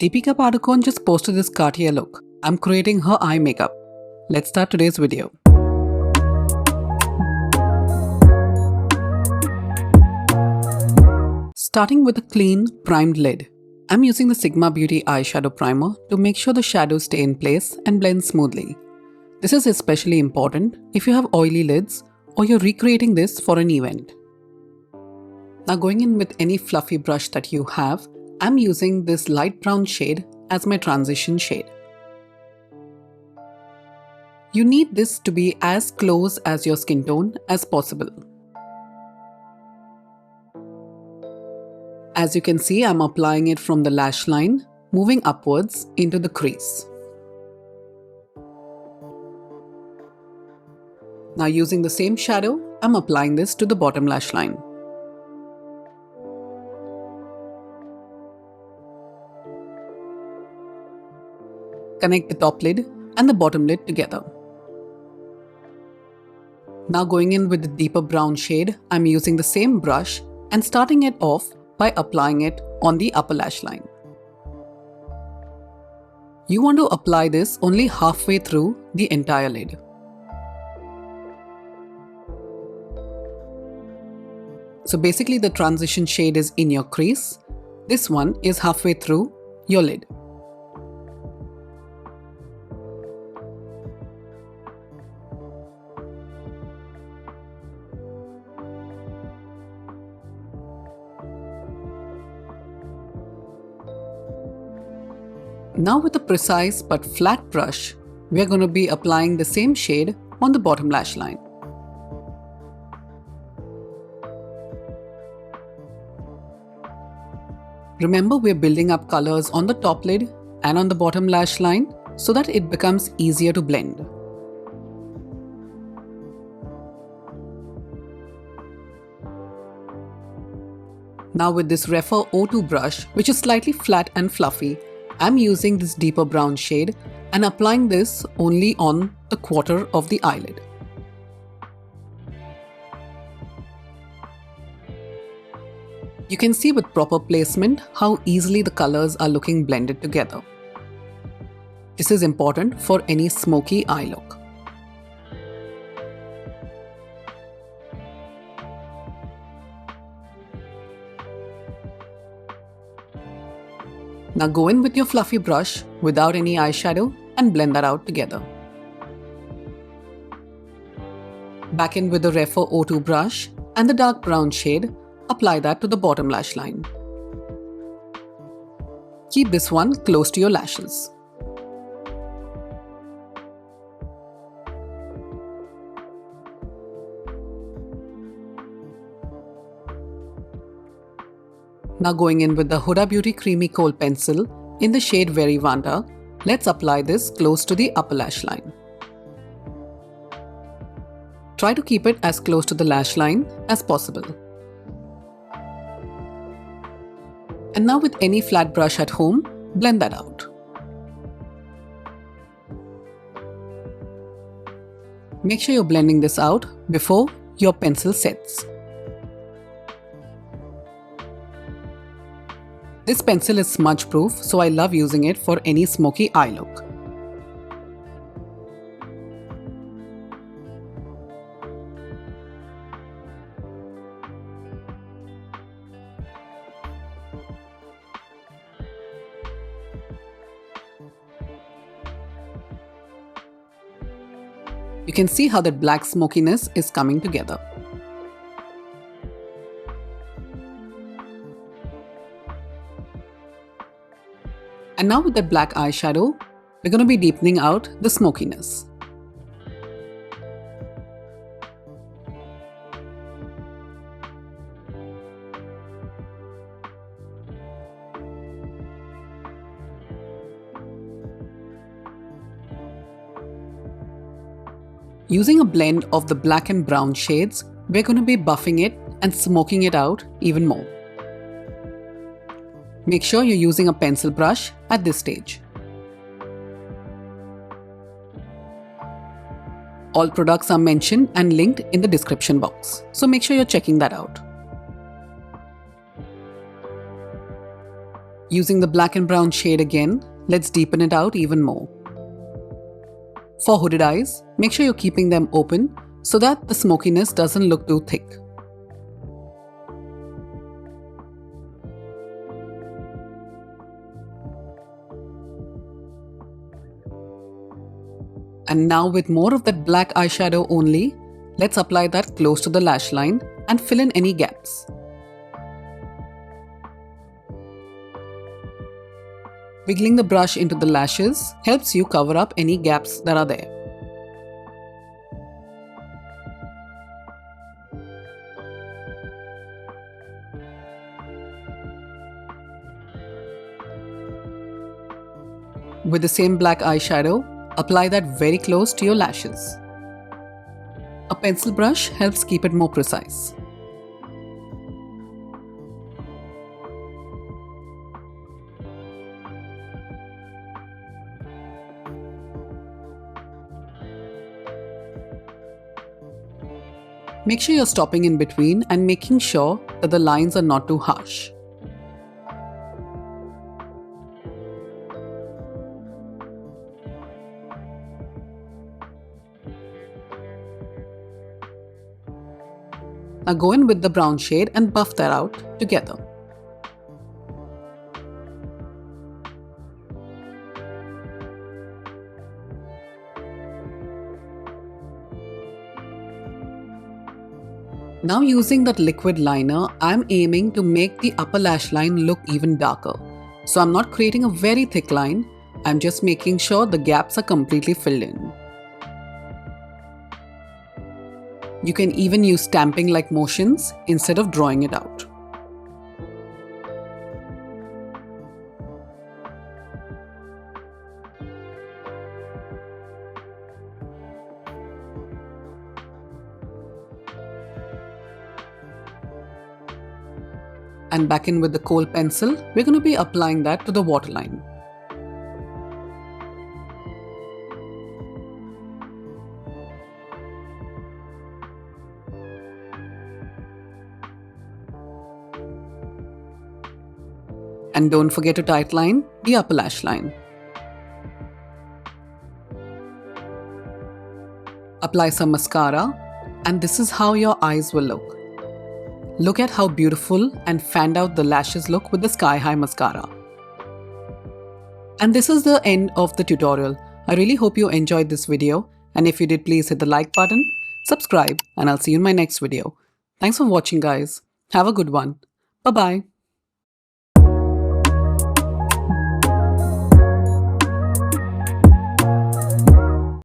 Deepika Padukone just posted this Cartier look. I'm creating her eye makeup. Let's start today's video. Starting with a clean, primed lid. I'm using the Sigma Beauty eyeshadow primer to make sure the shadows stay in place and blend smoothly. This is especially important if you have oily lids or you're recreating this for an event. Now going in with any fluffy brush that you have, I'm using this light brown shade as my transition shade. You need this to be as close as your skin tone as possible. As you can see, I'm applying it from the lash line, moving upwards into the crease. Now using the same shadow, I'm applying this to the bottom lash line. Connect the top lid and the bottom lid together. Now going in with the deeper brown shade, I'm using the same brush and starting it off by applying it on the upper lash line. You want to apply this only halfway through the entire lid. So basically the transition shade is in your crease. This one is halfway through your lid. Now with a precise but flat brush, we are going to be applying the same shade on the bottom lash line. Remember, we're building up colors on the top lid and on the bottom lash line so that it becomes easier to blend. Now with this Refer O2 brush, which is slightly flat and fluffy, I'm using this deeper brown shade and applying this only on the quarter of the eyelid. You can see with proper placement how easily the colors are looking blended together. This is important for any smoky eye look. Now go in with your fluffy brush without any eyeshadow and blend that out together. Back in with the Refer O2 brush and the dark brown shade, apply that to the bottom lash line. Keep this one close to your lashes. Now going in with the Huda Beauty Creamy Kohl pencil in the shade Very Vanda, let's apply this close to the upper lash line. Try to keep it as close to the lash line as possible. And now with any flat brush at home, blend that out. Make sure you're blending this out before your pencil sets. This pencil is smudge proof, so I love using it for any smoky eye look. You can see how that black smokiness is coming together. And now with that black eyeshadow, we're going to be deepening out the smokiness. Using a blend of the black and brown shades, we're going to be buffing it and smoking it out even more. Make sure you're using a pencil brush at this stage. All products are mentioned and linked in the description box, so make sure you're checking that out. Using the black and brown shade again, let's deepen it out even more. For hooded eyes, make sure you're keeping them open so that the smokiness doesn't look too thick. And now with more of that black eyeshadow only, let's apply that close to the lash line and fill in any gaps. Wiggling the brush into the lashes helps you cover up any gaps that are there. With the same black eyeshadow, apply that very close to your lashes. A pencil brush helps keep it more precise. Make sure you're stopping in between and making sure that the lines are not too harsh. Now go in with the brown shade and buff that out together. Now using that liquid liner, I'm aiming to make the upper lash line look even darker. So I'm not creating a very thick line, I'm just making sure the gaps are completely filled in. You can even use stamping like motions instead of drawing it out. And back in with the kohl pencil, we're going to be applying that to the waterline. And don't forget to tightline the upper lash line. Apply some mascara, and this is how your eyes will look. Look at how beautiful and fanned out the lashes look with the Sky High mascara. And this is the end of the tutorial. I really hope you enjoyed this video, and if you did, please hit the like button, subscribe, and I'll see you in my next video. Thanks for watching, guys. Have a good one. Bye-bye.